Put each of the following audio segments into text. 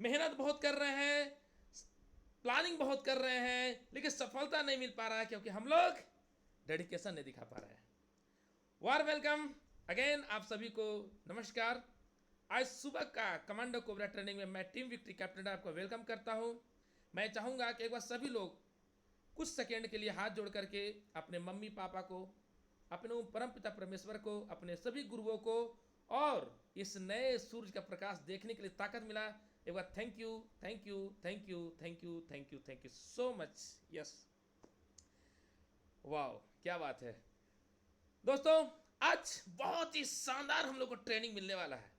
मेहनत बहुत कर रहे हैं, प्लानिंग बहुत कर रहे हैं, लेकिन सफलता नहीं मिल पा रहा है क्योंकि हम लोग डेडिकेशन नहीं दिखा पा रहे हैं। वार वेलकम अगेन आप सभी को। नमस्कार। आज सुबह का कमांडो कोबरा ट्रेनिंग में मैं टीम विक्ट्री कैप्टन आपको वेलकम करता हूं। मैं चाहूंगा कि एक बार सभी लोग कुछ सेकेंड के लिए हाथ जोड़ करके अपने मम्मी पापा को, अपने परम पिता परमेश्वर को, अपने सभी गुरुओं को और इस नए सूरज का प्रकाश देखने के लिए ताकत मिला, एक बार thank you, thank you, thank you, thank you, thank you, thank you so much. Yes, वाह, क्या बात है दोस्तों। आज बहुत ही शानदार हम लोग को ट्रेनिंग मिलने वाला है।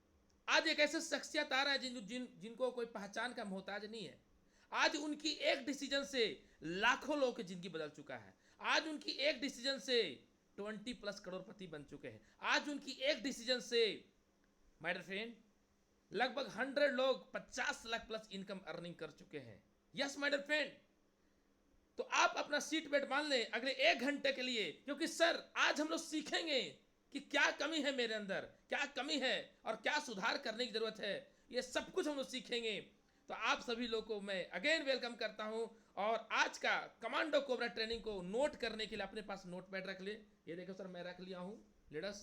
आज एक ऐसे शख्सियत आ रहा है जिनको कोई पहचान का मोहताज नहीं है। आज उनकी एक डिसीजन से लाखों लोगों की जिंदगी बदल चुका है। आज उनकी एक डिसीजन से 20+ करोड़पति बन चुके हैं। आज उनकी एक डिसीजन से माय डियर फ्रेंड लगभग 100 लोग 50 लाख प्लस इनकम अर्निंग कर चुके हैं। यस माय डियर फ्रेंड, तो आप अपना सीट बेल्ट मान लें अगले 1 घंटे के लिए, क्योंकि सर आज हम लोग सीखेंगे कि क्या कमी है मेरे अंदर, क्या कमी है और क्या सुधार करने की जरूरत है। ये सब कुछ हम लोग सीखेंगे। तो आप सभी लोग को मैं अगेन वेलकम करता हूं और आज का कमांडो कोबरा ट्रेनिंग को नोट करने के लिए अपने पास नोट पैड रख ले। ये देखो सर, मैं रख लिया हूं लीडर्स,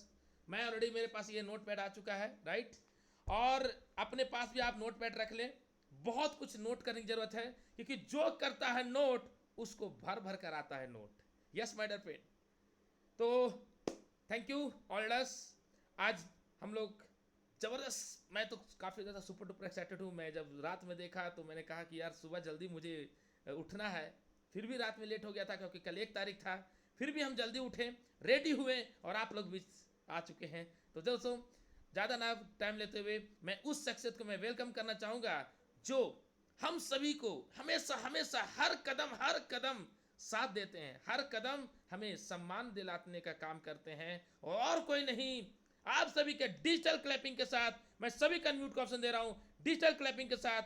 मैं ऑलरेडी मेरे पास ये नोट पैड आ चुका है, राइट। और अपने पास भी आप नोट पैड रख लें। बहुत कुछ नोट करने की जरूरत है, क्योंकि जो करता है नोट उसको भर भर कर आता है note. Yes my dear friend, तो थैंक यू ऑल अस। आज हम लोग जबरदस्त, मैं तो काफ़ी ज़्यादा सुपर डुपर एक्साइटेड हूँ। मैं जब रात में देखा तो मैंने कहा कि यार सुबह जल्दी मुझे उठना है। फिर भी रात में लेट हो गया था क्योंकि कल 1 तारीख था। फिर भी हम जल्दी उठे, रेडी हुए और आप लोग भी आ चुके हैं। तो दोस्तों ज़्यादा ना टाइम लेते हुए मैं उस शख्सियत को मैं वेलकम करना चाहूँगा जो हम सभी को हमेशा हमेशा हर कदम साथ देते हैं, हर कदम हमें सम्मान दिलाने का काम करते हैं। और कोई नहीं, आप सभी के डिजिटल क्लैपिंग के साथ मैं सभी का म्यूट का ऑप्शन दे रहा हूं, डिजिटल क्लैपिंग के साथ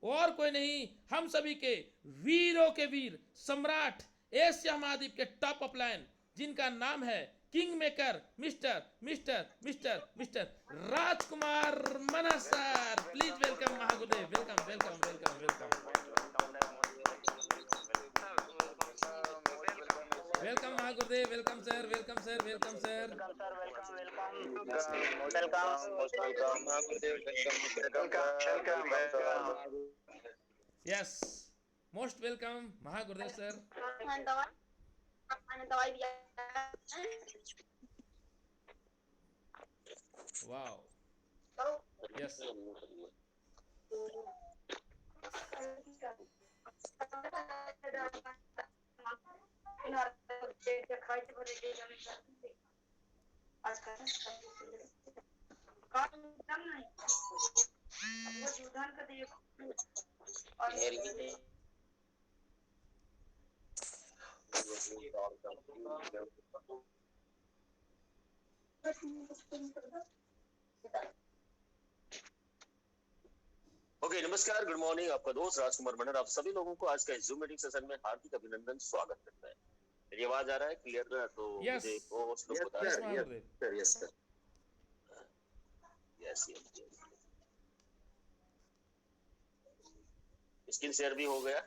और कोई नहीं, हम सभी के वीरों के वीर सम्राट एशिया महाद्वीप के टॉप ऑफ लाइन, जिनका नाम है king maker mister mister mister mister Rajkumar Mana sir. Please welcome Mahagurudev, welcome welcome welcome welcome welcome Mahagurudev, welcome sir, welcome sir, welcome sir. Yes, most welcome Mahagurudev sir. Wow, yes, okay, नमस्कार, good morning. आपका दोस्त राजकुमार मनहर आप सभी लोगों को आज का इस जूम मीटिंग सेशन में हार्दिक अभिनंदन, स्वागत करता है। मेरी आवाज आ रहा है क्लियर? तो यस, मुझे होस्ट लोग बता यस रहे महागुरुदेव। हैं। Yes sir, yes yes. Screen share भी हो गया?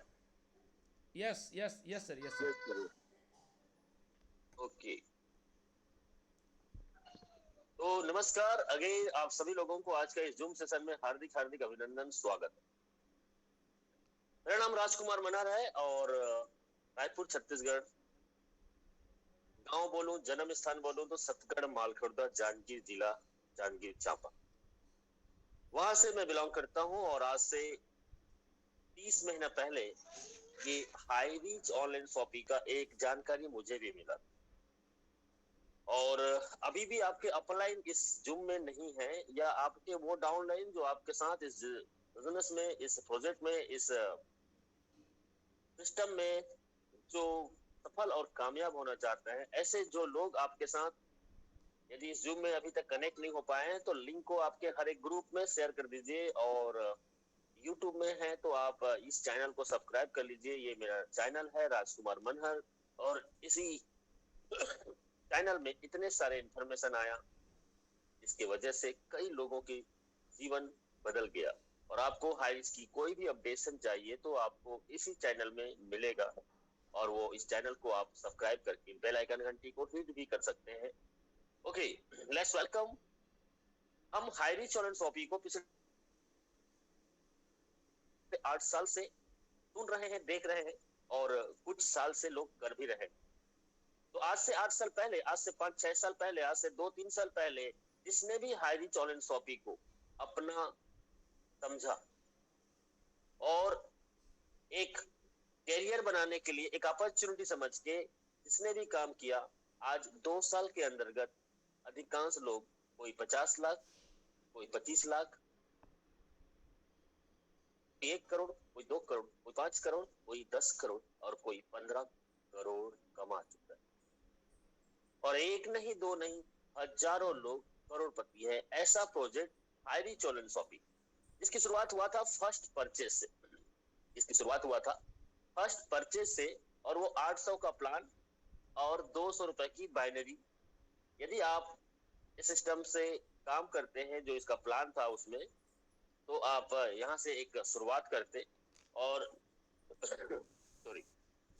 Yes yes yes sir, yes sir. Okay, तो नमस्कार अगेन आप सभी लोगों को आज का इस जूम सेशन में हार्दिक हार्दिक अभिनंदन, स्वागत। मेरा नाम राजकुमार मनहर है और रायपुर छत्तीसगढ़, गांव बोलूं, जन्म स्थान बोलूं तो सतगढ़, मालखुर्दा, जांजगीर जिला, जांजगीर चांपा, वहां से मैं बिलोंग करता हूं। और आज से 30 महीना पहले ये हाई रीच ऑनलाइन शॉपिंग का एक जानकारी मुझे भी मिला। और अभी भी आपके अपलाइन इस जूम में नहीं है, या आपके वो डाउनलाइन जो आपके साथ इस बिजनेस में, इस प्रोजेक्ट में, इस सिस्टम में जो सफल और कामयाब होना चाहते हैं, ऐसे जो लोग आपके साथ यदि इस जूम में अभी तक कनेक्ट नहीं हो पाए हैं तो लिंक को आपके हर एक ग्रुप में शेयर कर दीजिए। और यूट्यूब में है तो आप इस चैनल को सब्सक्राइब कर लीजिए। ये मेरा चैनल है राजकुमार मनहर, और इसी चैनल में इतने सारे इंफॉर्मेशन आया, इसकी वजह से कई लोगों की जीवन बदल गया। और आपको हाई रिस्क की कोई भी अपडेशन चाहिए तो आपको इसी चैनल में मिलेगा, और वो इस चैनल को आप सब्सक्राइब करके बेल आइकन घंटी को हिट भी कर सकते हैं। Okay, let's welcome. हम हाई रिस्क और शॉपी को पिछले 8 साल से सुन रहे हैं, देख रहे हैं, और कुछ साल से लोग कर भी रहे हैं। तो आज से 8 साल पहले, आज से 5-6 साल पहले, आज से 2-3 साल पहले जिसने भी हाई रिस्क और शॉपी को अपना समझा और एक कैरियर बनाने के लिए एक अपॉर्चुनिटी समझ के जिसने भी काम किया, आज 2 साल के अंतर्गत अधिकांश लोग, कोई 50 लाख, कोई 25 लाख, 1 करोड़, कोई 2 करोड़, कोई 5 करोड़, कोई 10 करोड़ और कोई 15 करोड़ कमा चुका है। और एक नहीं, दो नहीं, हजारों लोग करोड़पति है। ऐसा प्रोजेक्ट हाई रिस्क और शॉपी, जिसकी शुरुआत हुआ था फर्स्ट परचेज से, और वो 800 का प्लान और 200 रुपए की बाइनरी। यदि आप इस सिस्टम से काम करते हैं जो इसका प्लान था उसमें, तो आप यहाँ से एक शुरुआत करते, और सॉरी,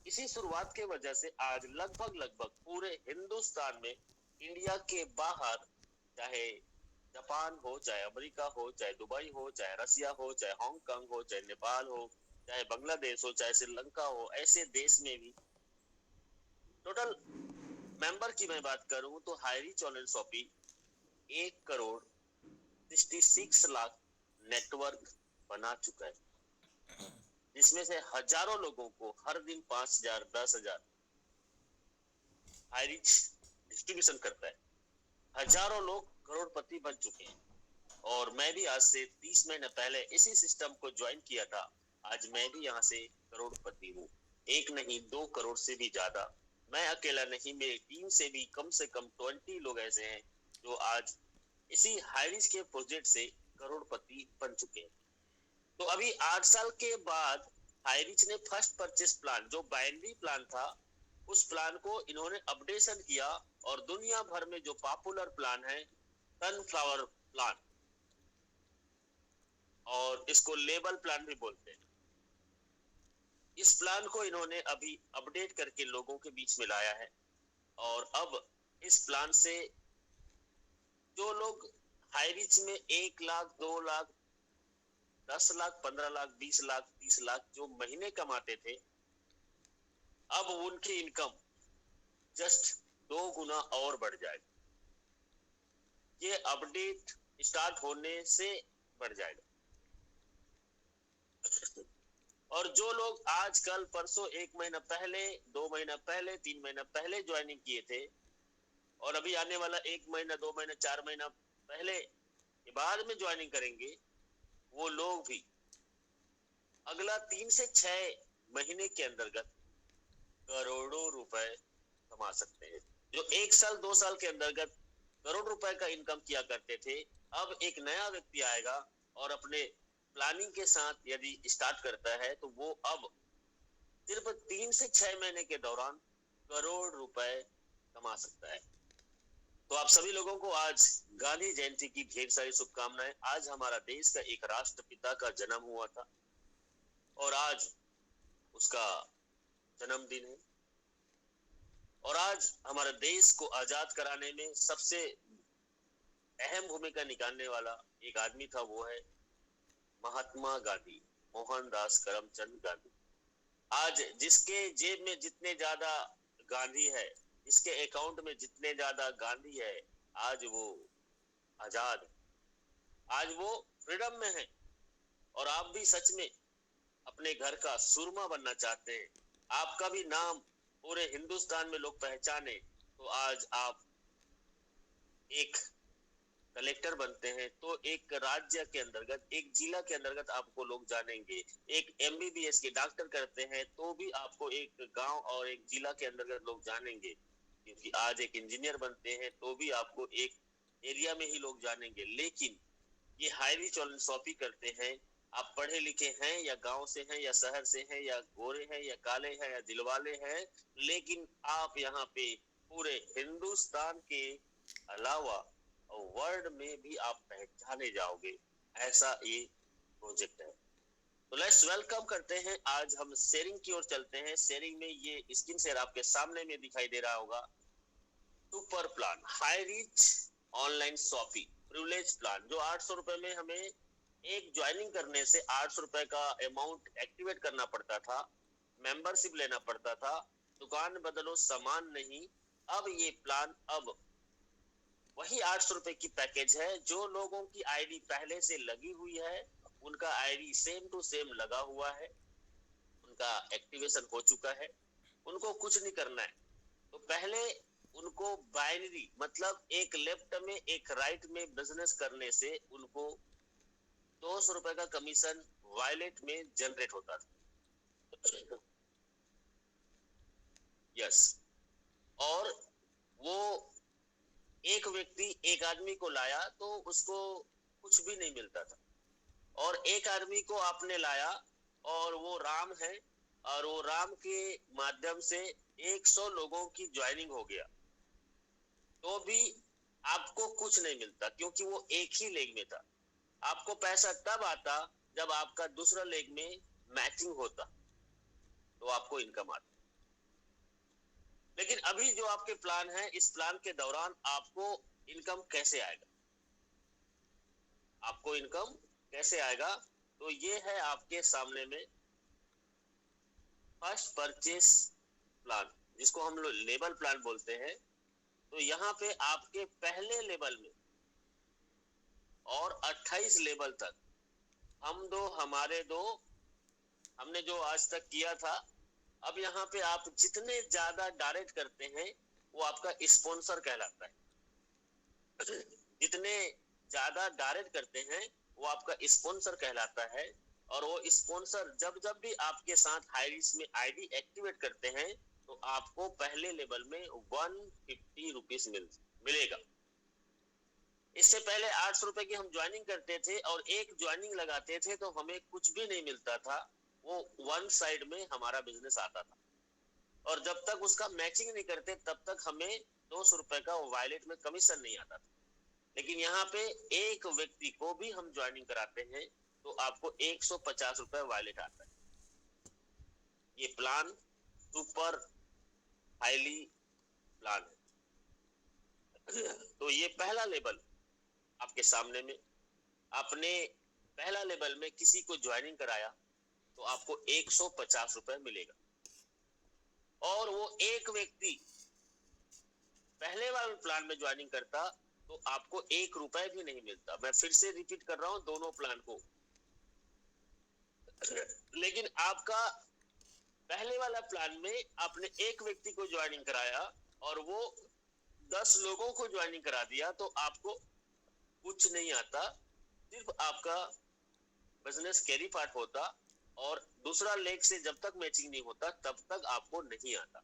इसी शुरुआत के वजह से आज लगभग पूरे हिंदुस्तान में, इंडिया के बाहर, चाहे जापान हो, चाहे अमेरिका हो, चाहे दुबई हो, चाहे रसिया हो, चाहे हांगकांग हो, चाहे नेपाल हो, चाहे बांग्लादेश हो, चाहे श्रीलंका हो, ऐसे देश में भी टोटल मेंबर की मैं बात करूं तो हाई रिस्क और शॉपी 1 करोड़ 66 लाख नेटवर्क बना चुका है, जिसमें से हजारों लोगों को हर दिन 5,000, 10,000 हाई रिस्क डिस्ट्रीब्यूशन करता है। हजारों लोग करोड़पति बन चुके हैं, और मैं भी आज से 30 महीने पहले इसी सिस्टम को ज्वाइन किया था। आज मैं भी यहाँ से करोड़पति हूँ, 1 नहीं 2 करोड़ से भी ज्यादा। मैं अकेला नहीं, मेरी टीम से भी कम 20 लोग ऐसे हैं जो आज इसी हाई रिस्क के प्रोजेक्ट से करोड़पति बन चुके हैं। तो अभी 8 साल के बाद हाई रिस्क ने फर्स्ट परचेस प्लान, जो बाइनरी प्लान था, उस प्लान को इन्होंने अपडेशन किया, और दुनिया भर में जो पॉपुलर प्लान है सनफ्लावर प्लान, और इसको लेबल प्लान भी बोलते हैं, इस प्लान को इन्होंने अभी अपडेट करके लोगों के बीच में लाया है। और अब इस प्लान से जो लोग हाई रिस्क में 1 लाख, 2 लाख, 10 लाख, 15 लाख, 20 लाख, 30 लाख जो महीने कमाते थे, अब उनकी इनकम जस्ट 2 गुना और बढ़ जाएगी। ये अपडेट स्टार्ट होने से बढ़ जाएगा। और जो लोग आजकल, परसों, 1 महीना पहले, 2 महीना पहले, 3 महीना पहले ज्वाइनिंग किए थे, और अभी आने वाला 1 महीना, 2 महीना, 4 महीना पहले के बाद में ज्वाइनिंग करेंगे, वो लोग भी अगला 3 से 6 महीने के अंतर्गत करोड़ों रुपए कमा सकते हैं। जो 1 साल, 2 साल के अंतर्गत करोड़ रुपए का इनकम किया करते थे, अब एक नया व्यक्ति आएगा और अपने प्लानिंग के साथ यदि स्टार्ट करता है, तो वो अब सिर्फ 3 से 6 महीने के दौरान करोड़ रुपए कमा सकता है। तो आप सभी लोगों को आज गांधी जयंती की ढेर सारी शुभकामनाएं। आज हमारा देश का एक राष्ट्रपिता का जन्म हुआ था, और आज उसका जन्मदिन है। और आज हमारे देश को आजाद कराने में सबसे अहम भूमिका निकालने वाला एक आदमी था, वो है महात्मा गांधी, मोहनदास करमचंद गांधी। आज जिसके जेब में जितने ज्यादा गांधी है, जिसके अकाउंट में जितने ज्यादा गांधी है, आज वो आजाद है, आज वो फ्रीडम में है। और आप भी सच में अपने घर का सुरमा बनना चाहते हैं, आपका भी नाम पूरे हिंदुस्तान में लोग पहचाने, तो आज आप एक कलेक्टर बनते हैं तो एक राज्य के अंतर्गत, एक जिला के अंतर्गत आपको लोग जानेंगे। एक एमबीबीएस के डॉक्टर करते हैं तो भी आपको एक गांव और एक जिला के अंतर्गत लोग जानेंगे, क्योंकि आज एक इंजीनियर बनते हैं तो भी आपको एक एरिया में ही लोग जानेंगे। लेकिन ये हाई रिस्क और शॉपी करते हैं, आप पढ़े लिखे हैं या गांव से हैं या शहर से हैं या गोरे हैं या काले हैं या दिलवाले हैं, लेकिन आप यहाँ पे पूरे हिंदुस्तान के अलावा वर्ल्ड में भी आप पहचाने जाओगे। ऐसा ये प्रोजेक्ट है। तो लेट्स वेलकम करते हैं, आज हम शेयरिंग की ओर चलते हैं। शेयरिंग में ये स्क्रीन शेयर आपके सामने में दिखाई दे रहा होगा। Super plan, high reach online shopping privilege plan, जो 800 रुपए में हमें एक ज्वाइनिंग करने से 800 रुपए का अमाउंट एक्टिवेट करना पड़ता था, मेंबरशिप लेना पड़ता था, दुकान बदलो सामान नहीं। अब ये प्लान अब वही 800 रुपए की पैकेज है। जो लोगों की आईडी पहले से लगी हुई है, उनका आईडी सेम टू सेम लगा हुआ है, उनका एक्टिवेशन हो चुका है, उनको कुछ नहीं करना है। तो पहले उनको बाइनरी मतलब एक लेफ्ट में एक राइट में बिजनेस करने से उनको 200 रुपए का कमीशन वॉलेट में जनरेट होता था। यस, और वो एक व्यक्ति एक आदमी को लाया तो उसको कुछ भी नहीं मिलता था, और एक आदमी को आपने लाया और वो राम है, और वो राम के माध्यम से 100 लोगों की ज्वाइनिंग हो गया, तो भी आपको कुछ नहीं मिलता, क्योंकि वो एक ही लेग में था। आपको पैसा तब आता जब आपका दूसरा लेग में मैचिंग होता, तो आपको इनकम आता। लेकिन अभी जो आपके प्लान है, इस प्लान के दौरान आपको इनकम कैसे आएगा? आपको इनकम कैसे आएगा? तो ये है आपके सामने में फर्स्ट परचेस प्लान, जिसको हम लोग लेवल प्लान बोलते हैं। तो यहाँ पे आपके पहले लेवल में और 28 लेवल तक हमारे दो हमने जो आज तक किया था, अब यहाँ पे आप जितने ज्यादा डायरेक्ट करते हैं वो आपका स्पॉन्सर कहलाता है। जितने ज्यादा डायरेक्ट करते हैं वो आपका स्पॉन्सर कहलाता है। और वो स्पॉन्सर जब जब भी आपके साथ हाई रिस्क में आईडी एक्टिवेट करते हैं, तो आपको पहले लेवल में 150 रुपीज मिलेगा। इससे पहले 800 रुपए की हम ज्वाइनिंग करते थे और एक ज्वाइनिंग लगाते थे तो हमें कुछ भी नहीं मिलता था, वो वन साइड में हमारा बिजनेस आता था, और जब तक उसका मैचिंग नहीं करते तब तक हमें 200 रुपए का वॉलेट में कमीशन नहीं आता था। लेकिन यहाँ पे एक व्यक्ति को भी हम ज्वाइनिंग कराते हैं तो आपको 150 रुपए वॉलेट आता है। ये प्लान सुपर हाईली प्लान है। तो ये पहला लेवल आपके सामने में, आपने पहला लेवल में किसी को ज्वाइनिंग कराया तो आपको 150 रुपए मिलेगा, और वो एक व्यक्ति पहले वाले प्लान में ज्वाइनिंग करता तो आपको 1 रुपए भी नहीं मिलता। मैं फिर से रिपीट कर रहा हूं दोनों प्लान को। लेकिन आपका पहले वाला प्लान में आपने एक व्यक्ति को ज्वाइनिंग कराया और वो 10 लोगों को ज्वाइनिंग करा दिया, तो आपको कुछ नहीं आता, सिर्फ आपका बिजनेस कैरी पार्ट होता, और दूसरा लेग से जब तक मैचिंग नहीं होता तब तक आपको नहीं आता।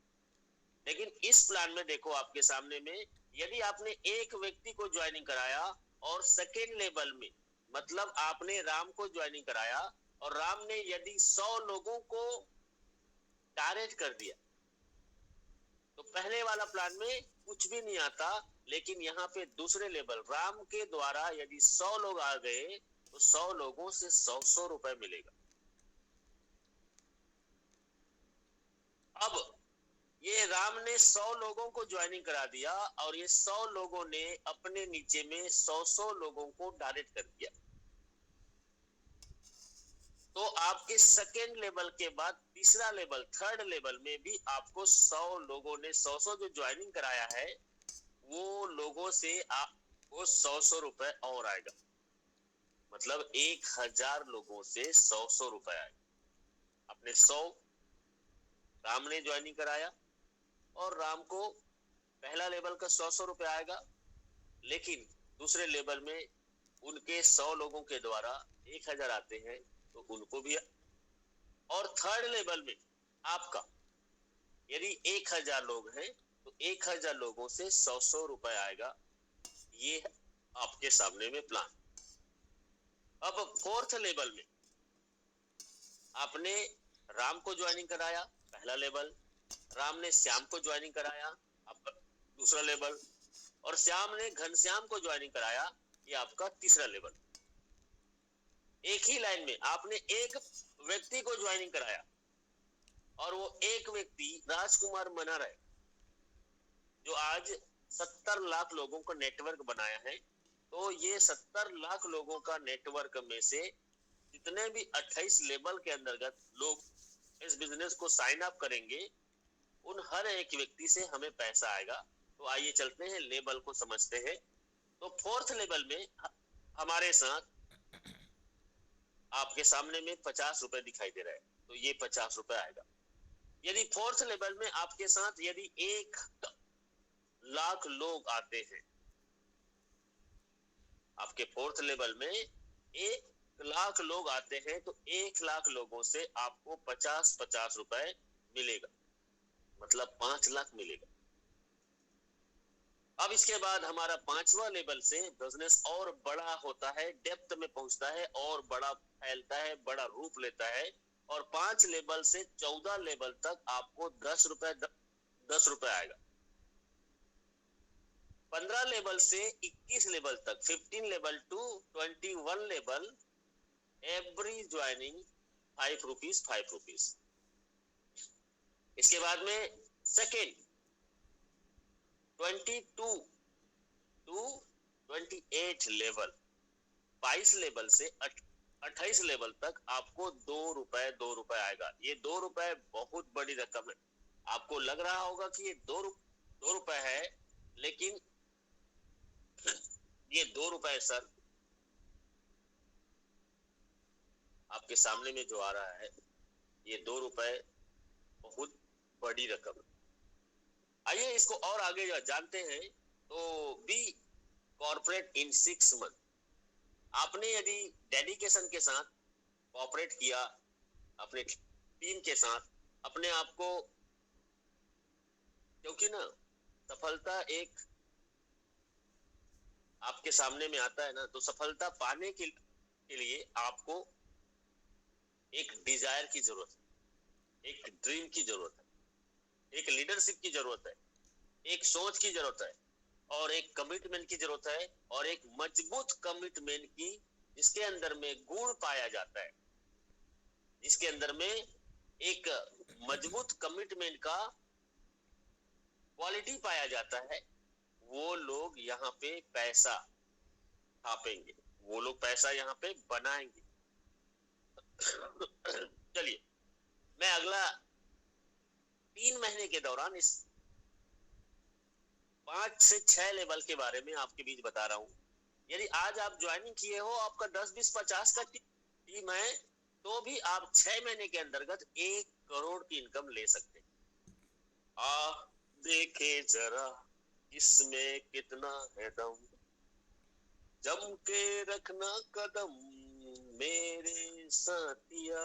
लेकिन इस प्लान में देखो आपके सामने में, यदि आपने एक व्यक्ति को ज्वाइनिंग कराया और सेकेंड लेवल में मतलब आपने राम को ज्वाइनिंग कराया और राम ने यदि 100 लोगों को टारगेट कर दिया, तो पहले वाला प्लान में कुछ भी नहीं आता। लेकिन यहाँ पे दूसरे लेवल राम के द्वारा यदि 100 लोग आ गए तो 100 लोगों से 100 रुपए मिलेगा। अब ये राम ने 100 लोगों को ज्वाइनिंग करा दिया और ये 100 लोगों ने अपने नीचे में 100 लोगों को डायरेक्ट कर दिया, तो आपके सेकेंड लेवल के बाद तीसरा लेवल थर्ड लेवल में भी आपको 100 लोगों ने 100 जो ज्वाइनिंग कराया है वो लोगों से आपको 100 रुपए और आएगा, मतलब 1000 लोगों से 100 रुपए आएगा। अपने 100 राम ने ज्वाइनिंग कराया और राम को पहला लेवल का 100 रुपए आएगा, लेकिन दूसरे लेवल में उनके 100 लोगों के द्वारा 1000 आते हैं तो उनको भी। और थर्ड लेवल में आपका यदि 1000 लोग हैं तो 1000 लोगों से 100 रुपए आएगा। ये है आपके सामने में प्लान। अब फोर्थ लेवल में आपने राम को ज्वाइनिंग कराया, पहला लेवल, राम ने श्याम को ज्वाइनिंग कराया, आपका दूसरा लेवल, और श्याम ने घनश्याम को ज्वाइनिंग कराया, ये आपका तीसरा लेवल। एक ही लाइन में आपने एक व्यक्ति को ज्वाइनिंग कराया और वो एक व्यक्ति राजकुमार मनार है जो आज 70 लाख लोगों का नेटवर्क बनाया है। तो ये 70 लाख लोगों का नेटवर्क में से जितने भी 28 लेवल के अंतर्गत लोग इस बिजनेस को साइन अप करेंगे, उन हर एक व्यक्ति से हमें पैसा आएगा। तो आइए चलते हैं, लेवल को समझते हैं। तो फोर्थ लेवल में हमारे साथ आपके सामने में 50 रुपए दिखाई दे रहा है, तो ये 50 रुपए आएगा। यदि फोर्थ लेवल में आपके साथ यदि 1 लाख लोग आते हैं, आपके फोर्थ लेवल में 1 लाख लोग आते हैं, तो 1 लाख लोगों से आपको 50-50 रुपए मिलेगा, मतलब 5 लाख मिलेगा। अब इसके बाद हमारा 5वां लेवल से बिजनेस और बड़ा होता है, डेप्थ में पहुंचता है और बड़ा फैलता है, बड़ा रूप लेता है। और 5 लेवल से 14 लेवल तक आपको 10 रुपए आएगा। 15 लेवल से 21 लेवल तक, 15 level to 21 level, every joining 5 rupees 5 rupees. इसके बाद में सेकेंड 22 टू 28 लेवल, 22 लेवल से 28 लेवल तक आपको 2 रुपए आएगा। ये 2 रुपए बहुत बड़ी रकम है। आपको लग रहा होगा कि ये 2 रुपए है, लेकिन ये 2 रुपए सर आपके सामने में जो आ रहा है, ये 2 रुपए बहुत बड़ी रकम है। आइए इसको और आगे जानते हैं। तो बी कॉर्पोरेट इन 6 मंथ। आपने यदि डेडिकेशन के साथ कॉर्पोरेट किया, अपने टीम के साथ अपने आप को, क्योंकि ना सफलता एक आपके सामने में आता है ना, तो सफलता पाने के लिए आपको एक डिजायर की जरूरत है, एक ड्रीम की जरूरत है, एक लीडरशिप की जरूरत है, एक सोच की जरूरत है और एक कमिटमेंट की जरूरत है, और एक मजबूत कमिटमेंट की, जिसके अंदर में गुण पाया जाता है, जिसके अंदर में एक मजबूत कमिटमेंट का क्वालिटी पाया जाता है। वो लोग यहाँ पे पैसा छापेंगे, वो लोग पैसा यहाँ पे बनाएंगे। चलिए मैं अगला 3 महीने के दौरान इस 5 से 6 लेवल के बारे में आपके बीच बता रहा हूं। यदि आज आप ज्वाइनिंग किए हो, आपका 10, 20, 50 का टीम है, तो भी आप 6 महीने के अंतर्गत 1 करोड़ की इनकम ले सकते हैं। देखे जरा इसमें कितना है दम, जम के रखना कदम मेरे साथिया।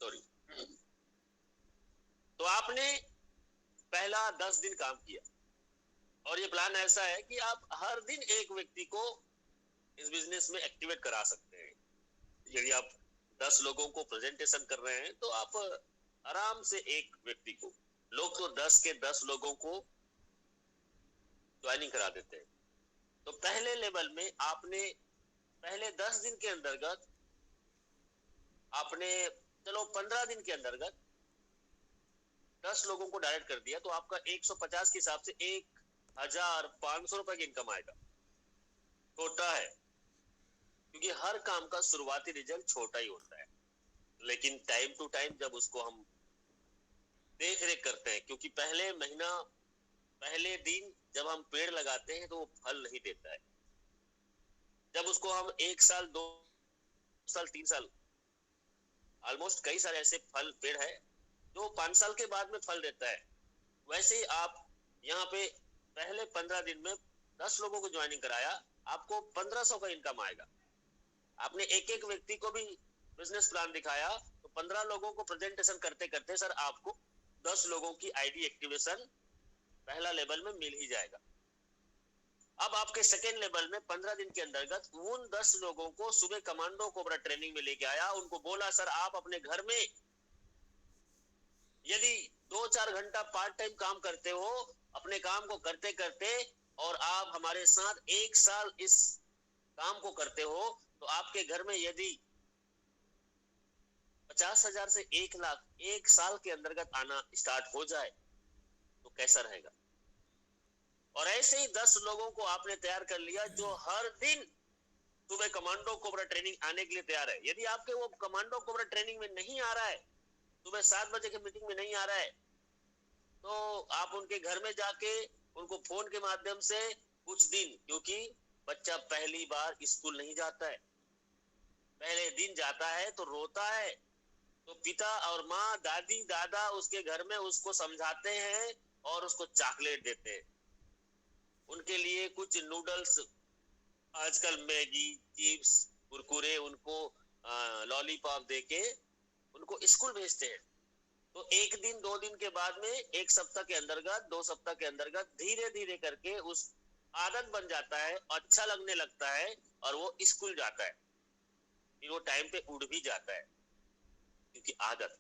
सॉरी। तो आपने पहला 10 दिन काम किया, और ये प्लान ऐसा है कि आप हर दिन एक व्यक्ति को इस बिजनेस में एक्टिवेट करा सकते हैं। यदि आप 10 लोगों को प्रेजेंटेशन कर रहे हैं, तो आप आराम से एक व्यक्ति को, लोग तो 10 के 10 लोगों को ज्वाइनिंग करा देते हैं। तो पहले लेवल में आपने पहले 10 दिन के अंतर्गत आपने, चलो 15 दिन के अंतर्गत 10 लोगों को डायरेक्ट कर दिया, तो आपका 150 के हिसाब से 1500 रुपए की इनकम आएगा। छोटा है, क्योंकि हर काम का शुरुआती रिजल्ट छोटा ही होता है, लेकिन टाइम टू टाइम जब उसको हम देख रेख करते हैं, क्योंकि पहले महीना, पहले दिन जब हम पेड़ लगाते हैं तो वो फल नहीं देता है। जब उसको हम 1 साल, 2 साल, 3 साल, ऑलमोस्ट कई सारे ऐसे फल पेड़ है जो 5 साल के बाद में फल देता है। वैसे ही आप यहाँ पे पहले 15 दिन में 10 लोगों को ज्वाइनिंग कराया, आपको 1500 का इनकम आएगा। आपने एक एक व्यक्ति को भी बिजनेस प्लान दिखाया, तो 15 लोगों को प्रेजेंटेशन करते करते सर आपको 10 लोगों की आईडी एक्टिवेशन पहला लेवल में मिल ही जाएगा। अब आपके सेकेंड लेवल में 15 दिन के अंतर्गत उन 10 लोगों को सुबह कमांडो कोबरा ट्रेनिंग में लेके आया। उनको बोला सर आप अपने घर में यदि 2-4 घंटा पार्ट टाइम काम करते हो, अपने काम को करते करते और आप हमारे साथ 1 साल इस काम को करते हो, तो आपके घर में यदि 50,000 से 1 लाख 1 साल के अंतर्गत आना स्टार्ट हो जाए तो कैसा रहेगा। और ऐसे ही 10 लोगों को आपने तैयार कर लिया जो हर दिन सुबह कमांडो कोबरा ट्रेनिंग आने के लिए तैयार है। यदि आपके वो कमांडो कोबरा ट्रेनिंग में नहीं आ रहा है, सुबह 7 बजे की मीटिंग में नहीं आ रहा है, तो आप उनके घर में जाके उनको फोन के माध्यम से कुछ दिन, क्योंकि बच्चा पहली बार स्कूल नहीं जाता है, पहले दिन जाता है तो रोता है, तो पिता और माँ, दादी दादा उसके घर में उसको समझाते हैं और उसको चॉकलेट देते हैं, उनके लिए कुछ नूडल्स, आजकल मैगी, चिप्स, कुरकुरे, उनको लॉलीपॉप देके उनको स्कूल भेजते हैं। तो 1 दिन 2 दिन के बाद में 1 सप्ताह के अंतर्गत 2 सप्ताह के अंतर्गत धीरे धीरे करके उस आदत बन जाता है, अच्छा लगने लगता है और वो स्कूल जाता है, फिर वो टाइम पे उठ भी जाता है क्योंकि आदत।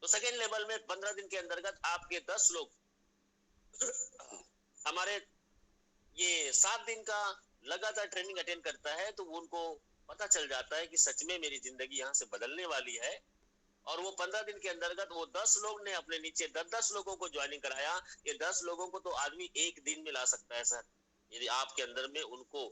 तो सेकेंड लेवल में 15 दिन के अंतर्गत आपके 10 लोग हमारे ये 7 दिन का लगातार ट्रेनिंग अटेंड करता है, तो उनको पता चल जाता है कि सच में मेरी जिंदगी यहाँ से बदलने वाली है। और वो 15 दिन के अंतर्गत वो 10 लोग ने अपने नीचे 10-10 लोगों को ज्वाइनिंग कराया। ये 10 लोगों को तो आदमी 1 दिन में ला सकता है सर, यदि आपके अंदर में उनको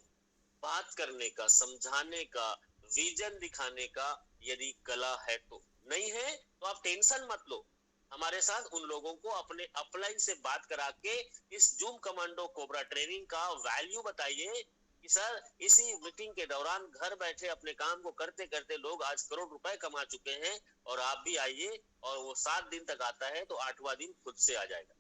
बात करने का, समझाने का, विजन दिखाने का यदि कला है तो। नहीं है तो आप टेंशन मत लो, हमारे साथ उन लोगों को अपने अपलाइन से बात करा के इस जूम कमांडो कोबरा ट्रेनिंग का वैल्यू बताइए कि सर इसी मीटिंग के दौरान घर बैठे अपने काम को करते करते लोग आज करोड़ रुपए कमा चुके हैं, और आप भी आइए। और वो 7 दिन तक आता है तो 8वां दिन खुद से आ जाएगा।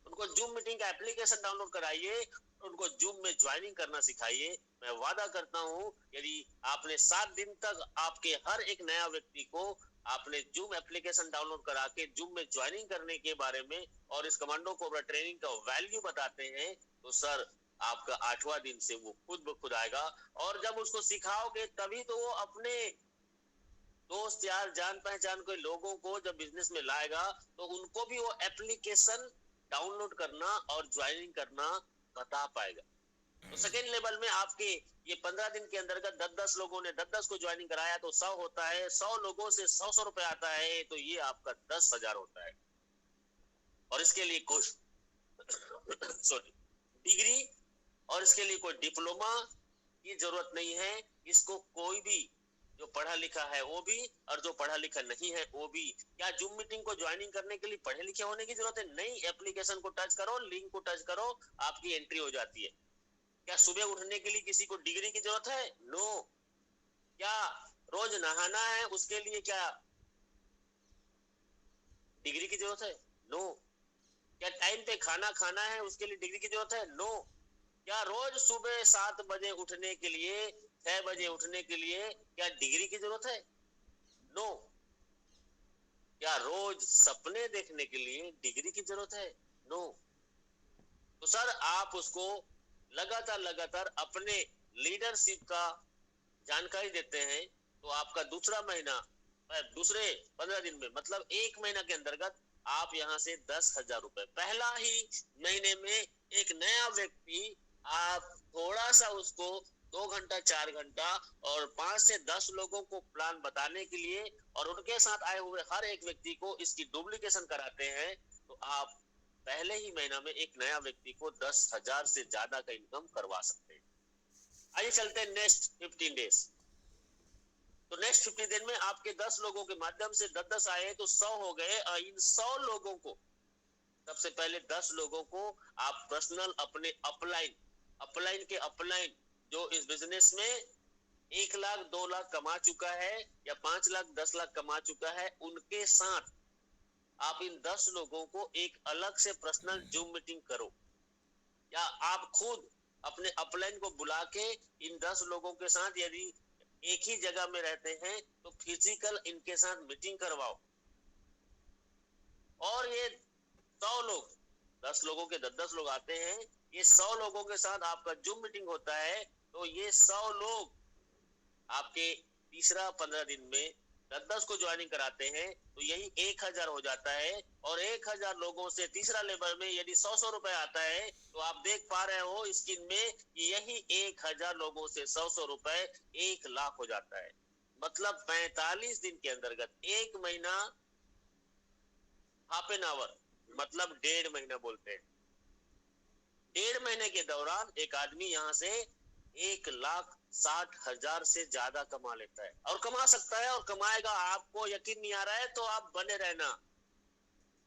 उनको जूम मीटिंग का एप्लीकेशन डाउनलोड कराइए, उनको जूम में ज्वाइनिंग करना सिखाइए। मैं वादा करता हूं यदि आपने 7 दिन तक आपके हर एक नया व्यक्ति को आपने जूम एप्लीकेशन डाउनलोड करा के जूम में ज्वाइनिंग करने के बारे में और इस कमांडो कोबरा ट्रेनिंग का वैल्यू बताते हैं, तो सर आपका 8वां दिन से वो खुद ब खुद आएगा। और जब उसको सिखाओगे तभी तो वो अपने दोस्त यार जान पहचान के लोगों को जब बिजनेस में लाएगा तो उनको भी वो एप्लीकेशन डाउनलोड करना और ज्वाइनिंग करना बता पाएगा। तो सेकेंड लेवल में आपके ये 15 दिन के अंतर्गत 10-10 लोगों ने 10-10 को ज्वाइनिंग कराया तो 100 होता है, 100 लोगों से 100 रुपए आता है, तो ये आपका 10,000 होता है। और इसके लिए कोई सॉरी डिग्री और इसके लिए कोई डिप्लोमा की जरूरत नहीं है। इसको कोई भी जो पढ़ा लिखा है वो भी और जो पढ़ा लिखा नहीं है वो भी। क्या जूम मीटिंग को ज्वाइनिंग करने के लिए पढ़े लिखे होने की जरूरत है? नहीं, एप्लीकेशन को टच करो, लिंक को टच करो, आपकी एंट्री हो जाती है। क्या सुबह उठने के लिए किसी को डिग्री की जरूरत है? नो। क्या रोज नहाना है उसके लिए क्या डिग्री की जरूरत है? नो। क्या टाइम पे खाना खाना है उसके लिए डिग्री की जरूरत है? नो। क्या रोज सुबह 7 बजे उठने के लिए, 6 बजे उठने के लिए क्या डिग्री की जरूरत है? नो। क्या रोज सपने देखने के लिए डिग्री की जरूरत है? नो। तो सर आप उसको लगातार अपने लीडरशिप का जानकारी देते हैं, तो आपका दूसरा महीना दूसरे 15 दिन में मतलब 1 महीना के अंतर्गत आप यहाँ से 10,000 रुपए पहला ही महीने में एक नया व्यक्ति, आप थोड़ा सा उसको 2 घंटा 4 घंटा और 5 से 10 लोगों को प्लान बताने के लिए और उनके साथ आए हुए हर एक व्यक्ति को इसकी डुप्लीकेशन कराते हैं, तो आप पहले ही महीना में एक नया व्यक्ति को 10,000 से ज्यादा का इनकम करवा सकते हैं। आइए चलते हैं नेक्स्ट 15 डेज। तो नेक्स्ट 50 दिन में आपके 10 लोगों के माध्यम से 10-10 आए तो 100 हो गए। इन 100 लोगों को सबसे पहले 10 लोगों को आप पर्सनल अपने अपलाइन के अपलाइन जो इस बिजनेस में 1 लाख 2 लाख कमा चुका है या 5 लाख 10 लाख कमा चुका है, उनके साथ आप इन 10 लोगों को एक अलग से पर्सनल जूम मीटिंग करो, या आप खुद अपने अपलाइन को बुला के इन 10 लोगों के साथ यदि एक ही जगह में रहते हैं तो फिजिकल इनके साथ मीटिंग करवाओ। और ये 100 लोग 10 लोगों के 10-10 लोग आते हैं, ये 100 लोगों के साथ आपका जूम मीटिंग होता है, तो ये 100 लोग आपके तीसरा 15 दिन में 10-10 को ज्वाइनिंग कराते हैं तो यही 1000 हो जाता है। और 1000 लोगों से तीसरा लेवल में यदि 100-100 रुपए आता है तो आप देख पा रहे हो स्क्रीन में कि यही 1000 लोगों से 100-100 रुपए 1 लाख हो जाता है। मतलब 45 दिन के अंतर्गत, 1 महीना, हाफ एन आवर, मतलब 1.5 महीना बोलते हैं। 1.5 महीने के दौरान एक आदमी यहाँ से 1,60,000 से ज्यादा कमा लेता है और कमा सकता है और कमाएगा। आपको यकीन नहीं आ रहा है तो आप बने रहना।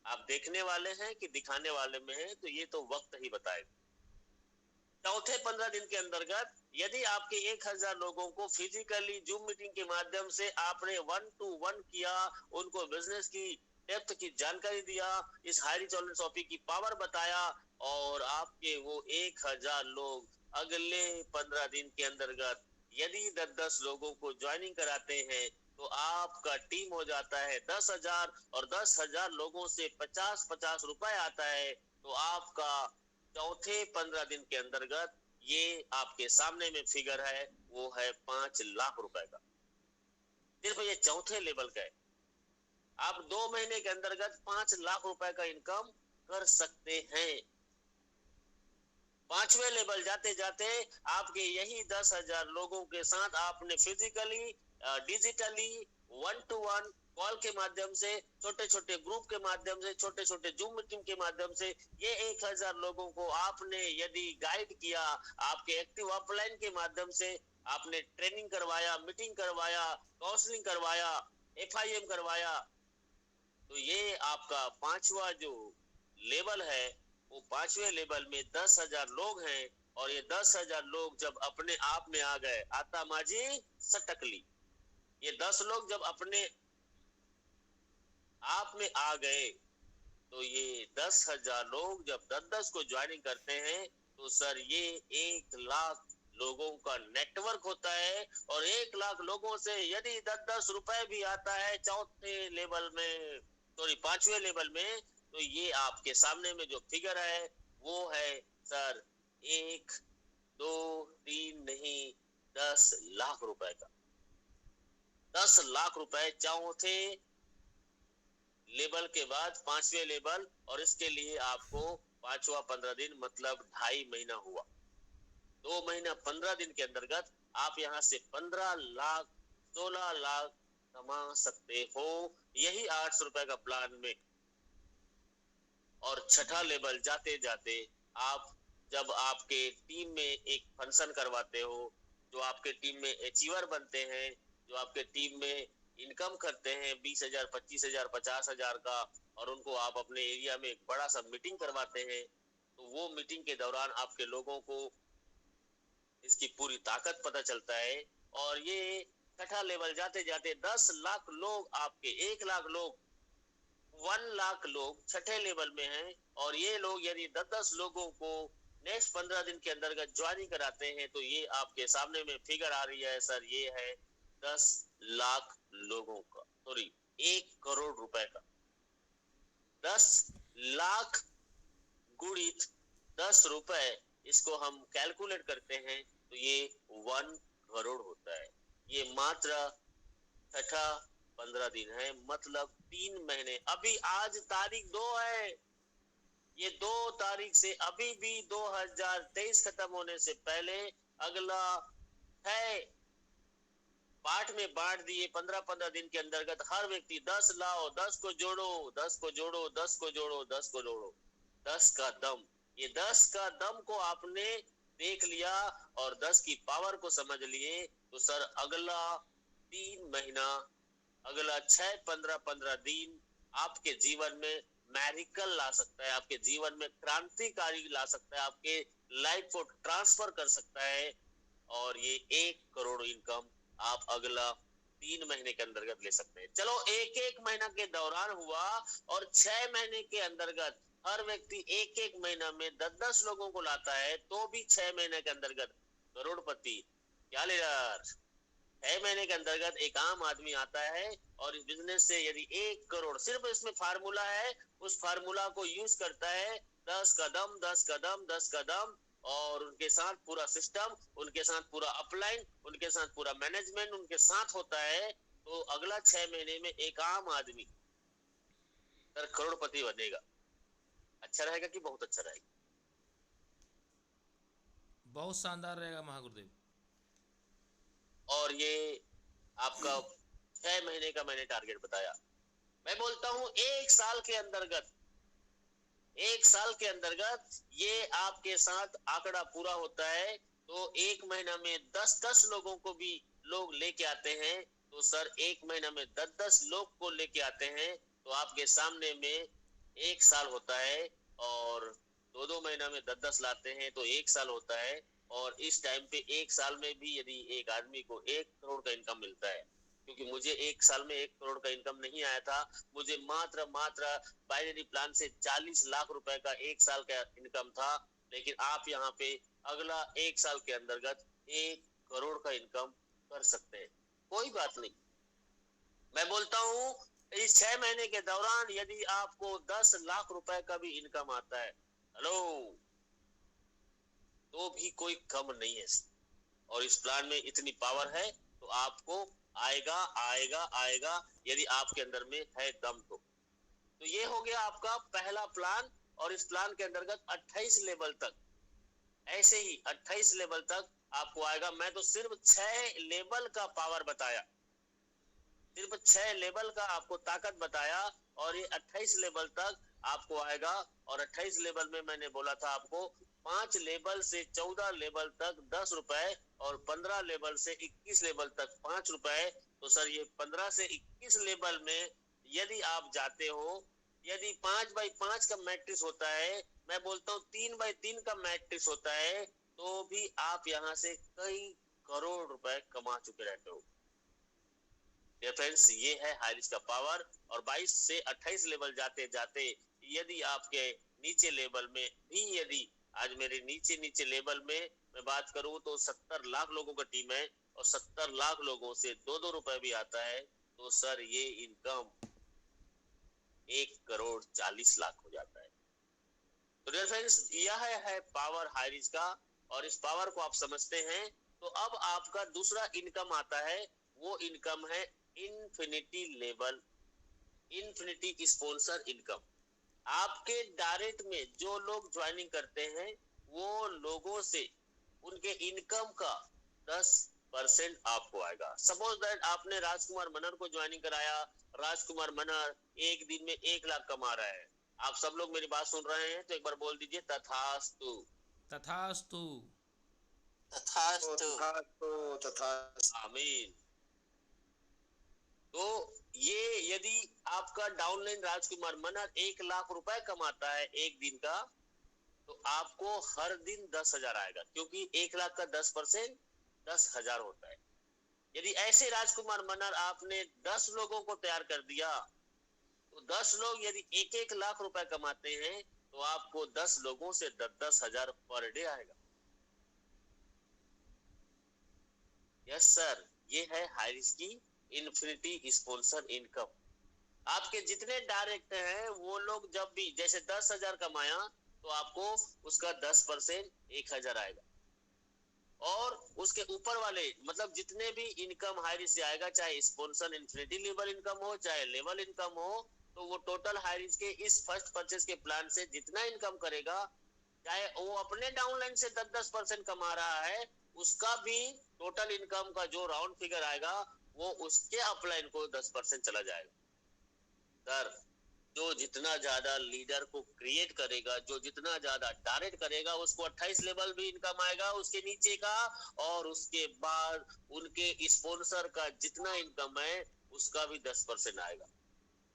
आप देखने वाले हैं कि दिखाने वाले में हैं, तो ये तो वक्त ही बताएगा। चौथे 15 दिन के अंतर्गत यदि आपके 1000 लोगों को फिजिकली जूम मीटिंग के माध्यम से आपने 1-to-1 किया, उनको बिजनेस की डेप्थ की जानकारी दिया, इस हाई रिटर्न टॉपिक की पावर बताया, और आपके वो 1000 लोग अगले 15 दिन के अंतर्गत यदि 10-10 लोगों को ज्वाइनिंग कराते हैं तो आपका टीम हो जाता है 10,000, और 10,000 लोगों से 50-50 रुपए आता है तो आपका चौथे 15 दिन के अंतर्गत ये आपके सामने में फिगर है, वो है 5 लाख रुपए का। सिर्फ ये चौथे लेवल का है। आप 2 महीने के अंतर्गत 5 लाख रुपए का इनकम कर सकते हैं। 5वें लेवल जाते जाते आपके यही 10,000 लोगों के साथ आपने फिजिकली, डिजिटली, 1-to-1 कॉल के माध्यम से, छोटे छोटे ग्रुप के माध्यम से, छोटे छोटे जूम मीटिंग के माध्यम से ये 1000 लोगों को आपने यदि गाइड किया, आपके एक्टिव अपलाइन के माध्यम से आपने ट्रेनिंग करवाया, मीटिंग करवाया, काउंसलिंग करवाया, FIM करवाया, तो ये आपका 5वां जो लेवल है, वो 5वें लेवल में 10,000 लोग हैं। और ये 10,000 लोग जब अपने आप में आ गए, आता माझी सटकली, ये 10 लोग जब अपने आप में आ गए तो ये 10,000 लोग जब 10-10 को ज्वाइनिंग करते हैं तो सर ये 1 लाख लोगों का नेटवर्क होता है। और 1 लाख लोगों से यदि 10-10 रुपए भी आता है चौथे लेवल में, सॉरी 5वें लेवल में, तो ये आपके सामने में जो फिगर है वो है सर 1, 2, 3 नहीं, 10 लाख रुपए का। 10 लाख रुपए चौथे लेवल के बाद 5वें लेवल, और इसके लिए आपको 5वां 15 दिन मतलब 2.5 महीना हुआ। 2 महीना 15 दिन के अंतर्गत आप यहाँ से 15 लाख 16 लाख कमा सकते हो, यही 800 रुपए का प्लान में। और छठा लेवल जाते जाते आप जब आपके टीम में एक फंक्शन करवाते हो, जो आपके टीम में अचीवर बनते हैं, जो आपके टीम में इनकम करते हैं 20,000, 25,000, 50,000 का, और उनको आप अपने एरिया में एक बड़ा सा मीटिंग करवाते हैं, तो वो मीटिंग के दौरान आपके लोगों को इसकी पूरी ताकत पता चलता है। और ये छठा लेवल जाते जाते 10 लाख लोग, आपके 1 लाख लोग, 1 लाख लोग छठे लेवल में हैं। और ये लोग यदि 10-10 लोगों को नेक्स्ट 15 दिन के अंतर्गत ज्वाइनिंग कराते हैं तो ये आपके सामने में फिगर आ रही है सर, ये है 10 लाख लोगों का, सॉरी 1 करोड़ रुपए का। 10 लाख गुणित 10 रुपए, इसको हम कैलकुलेट करते हैं तो ये 1 करोड़ होता है। ये मात्र छठा 15 दिन है, मतलब 3 महीने। अभी आज तारीख 2 है, ये 2 तारीख से अभी भी 2023 खत्म होने से पहले अगला है पार्ट में बांट दिए। 15-15 दिन के अंतर्गत हर व्यक्ति 10 लाओ, 10 को जोड़ो, 10 को जोड़ो, 10 को जोड़ो, 10 को जोड़ो, 10 का दम। ये 10 का दम को आपने देख लिया और 10 की पावर को समझ लिए तो सर अगला 3 महीना, अगला 6-15 दिन आपके जीवन में मैरिकल ला सकता है, आपके जीवन में क्रांतिकारी ला सकता है, आपके लाइफ को ट्रांसफर कर सकता है। और ये 1 करोड़ इनकम आप अगला 3 महीने के अंतर्गत ले सकते हैं। चलो 1-1 महीना के दौरान हुआ, और 6 महीने के अंतर्गत हर व्यक्ति 1-1 महीना में 10-10 लोगों को लाता है तो भी 6 महीने के अंतर्गत करोड़पति। क्या लीडर, 6 महीने के अंतर्गत एक आम आदमी आता है और इस बिजनेस से यदि 1 करोड़, सिर्फ इसमें फार्मूला है, उस फार्मूला को यूज करता है, 10 कदम 10 कदम 10 कदम, और उनके साथ पूरा सिस्टम, उनके साथ पूरा अपलाइन, उनके साथ पूरा मैनेजमेंट उनके साथ होता है, तो अगला 6 महीने में एक आम आदमी सर करोड़पति बनेगा। अच्छा रहेगा कि बहुत अच्छा रहेगा? बहुत शानदार रहेगा महागुरुदेव। और ये आपका 6 महीने का मैंने टारगेट बताया। मैं बोलता हूं एक साल के अंतर्गत ये आपके साथ आंकड़ा पूरा होता है। तो एक महीना में 10-10 लोगों को भी लोग लेके आते हैं। तो सर एक महीना में 10-10 लोग को लेके आते हैं तो आपके सामने में एक साल होता है। और 2-2 महीना में 10-10 लाते हैं तो एक साल होता है। और इस टाइम पे एक साल में भी यदि एक आदमी को 1 करोड़ का इनकम मिलता है, क्योंकि मुझे एक साल में 1 करोड़ का इनकम नहीं आया था, मुझे मात्र बाइनरी प्लान से 40 लाख रुपए का एक साल का इनकम था। लेकिन आप यहाँ पे अगला एक साल के अंतर्गत 1 करोड़ का इनकम कर सकते हैं। कोई बात नहीं, मैं बोलता हूँ इस 6 महीने के दौरान यदि आपको 10 लाख रुपए का भी इनकम आता है, हेलो, तो भी कोई कम नहीं है। और इस प्लान में इतनी पावर है तो आपको आएगा आएगा आएगा, यदि आपके अंदर में है दम तो ये हो गया आपका पहला प्लान। और इस प्लान के अंतर्गत 28 लेवल तक, ऐसे ही 28 लेवल तक आपको आएगा। मैं तो सिर्फ 6 लेवल का पावर बताया, सिर्फ 6 लेवल का आपको ताकत बताया। और ये 28 लेवल तक आपको आएगा। और 28 लेवल में मैंने बोला था आपको 5 लेवल से 14 लेवल तक 10 रुपए, और 15 लेवल से 21 लेवल तक 5 रुपए। तो सर ये 15 से 21 लेवल में यदि आप जाते हो, यदि 5x5 का मैट्रिक्स होता है, मैं बोलता हूँ 3x3 का मैट्रिक्स होता है, तो भी आप यहाँ से कई करोड़ रुपए कमा चुके रहते हो। फ्रेंड्स, ये है हाई रिस्क का पावर। और 22 से 28 लेवल जाते जाते यदि आपके नीचे लेवल में भी, यदि आज मेरे नीचे लेवल में मैं बात करूं तो 70 लाख लोगों का टीम है, और 70 लाख लोगों से 2-2 रुपए भी आता है, तो सर ये इनकम 1 करोड़ 40 लाख हो जाता है। तो डियर फ्रेंड्स, यह है पावर हाई रिस्क का। और इस पावर को आप समझते हैं तो अब आपका दूसरा इनकम आता है। वो इनकम है infinity level, infinity sponsor income. आपके डायरेक्ट में जो लोग ज्वाइनिंग करते हैं वो लोगों से उनके इनकम का 10% आपको आएगा। सपोज दैट आपने राजकुमार मनर को ज्वाइनिंग कराया, राजकुमार मनर एक दिन में 1 लाख कमा रहा है। आप सब लोग मेरी बात सुन रहे हैं तो एक बार बोल दीजिए तथास्तु। तथास्तु। तथास्तु। तथास्तु तथास्तु। आमीन। तो ये यदि आपका डाउनलाइन राजकुमार मनर 1 लाख रुपए कमाता है एक दिन का, तो आपको हर दिन 10,000 आएगा, क्योंकि 1 लाख का 10% 10,000 होता है। यदि ऐसे राजकुमार मनर आपने 10 लोगों को तैयार कर दिया, तो 10 लोग यदि 1-1 लाख रुपए कमाते हैं, तो आपको 10 लोगों से 10,000 पर डे आएगा। यस सर, ये है हाई रिस्क की इन्फिनिटी स्पॉन्सर इनकम। आपके जितने डायरेक्ट हैं वो लोग जब भी जैसे 10,000 कमाया तो आपको उसका 10% 1,000 आएगा। और उसके ऊपर वाले मतलब जितने भी इनकम हाई रिस्क से आएगा, चाहे स्पॉन्सर इन्फिनिटी लेवल इनकम हो चाहे लेवल इनकम हो, तो वो टोटल हाई रिस्क के इस फर्स्ट परचेज के प्लान से जितना इनकम करेगा, चाहे वो अपने डाउनलाइन से 10-10% कमा रहा है, उसका भी टोटल इनकम का जो राउंड फिगर आएगा वो उसके अपलाइन को 10% चला जाएगा। सर, जो जितना ज्यादा लीडर को क्रिएट करेगा, जो जितना ज्यादा डायरेक्ट करेगा, उसको 28 लेवल भी इनकम आएगा उसके नीचे का, और उसके बाद उनके स्पॉन्सर का जितना इनकम है उसका भी 10% आएगा।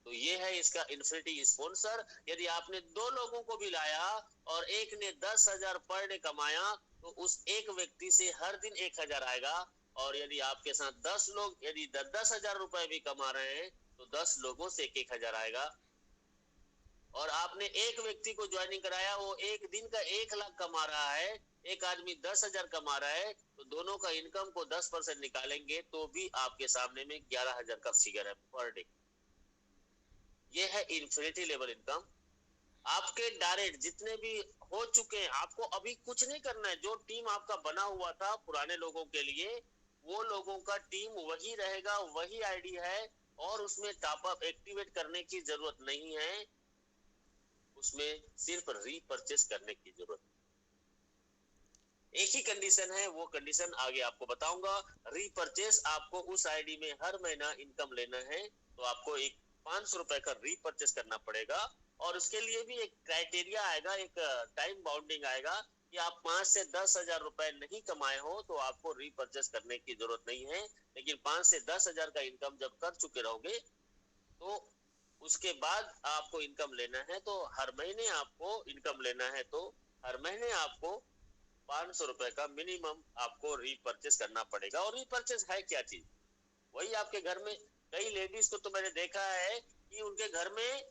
तो ये है इसका इन्फिनिटी स्पॉन्सर। यदि आपने 2 लोगों को भी लाया और एक ने 10,000 पर डे कमाया, तो उस एक व्यक्ति से हर दिन 1,000 आएगा। और यदि आपके साथ 10 लोग यदि 10,000 रुपए भी कमा रहे हैं, तो 10 लोगों से 1,000 आएगा। और आपने एक व्यक्ति को ज्वाइनिंग कराया, वो एक दिन का 1 लाख कमा रहा है, एक आदमी 10,000 कमा रहा है, तो दोनों का इनकम को 10% निकालेंगे तो भी आपके सामने में 11,000 का फिगर है पर डे। ये है इन्फिनिटी लेवल इनकम। आपके डायरेक्ट जितने भी हो चुके हैं, आपको अभी कुछ नहीं करना है। जो टीम आपका बना हुआ था पुराने लोगों के लिए, वो लोगों का टीम वही रहेगा, वही आईडी है, और उसमें टॉप अप एक्टिवेट करने की जरूरत नहीं है, उसमें सिर्फ रीपरचेस करने की जरूरत। एक ही कंडीशन है, वो कंडीशन आगे आपको बताऊंगा। रीपरचेस, आपको उस आईडी में हर महीना इनकम लेना है तो आपको एक 500 रुपए का रीपरचेस करना पड़ेगा, और उसके लिए भी एक क्राइटेरिया आएगा, एक टाइम बाउंडिंग आएगा कि आप 5 से 10 हजार रुपए नहीं कमाए हो तो आपको रीपरचेस करने की जरूरत नहीं है। लेकिन 5 से 10 हजार का इनकम जब कर चुके रहोगे तो उसके बाद आपको इनकम लेना है, तो हर महीने आपको इनकम लेना है, तो हर महीने आपको 500 रुपए का मिनिमम आपको रीपरचेस करना पड़ेगा। और रीपरचेस है क्या चीज? वही आपके घर में कई लेडीज को तो मैंने देखा है कि उनके घर में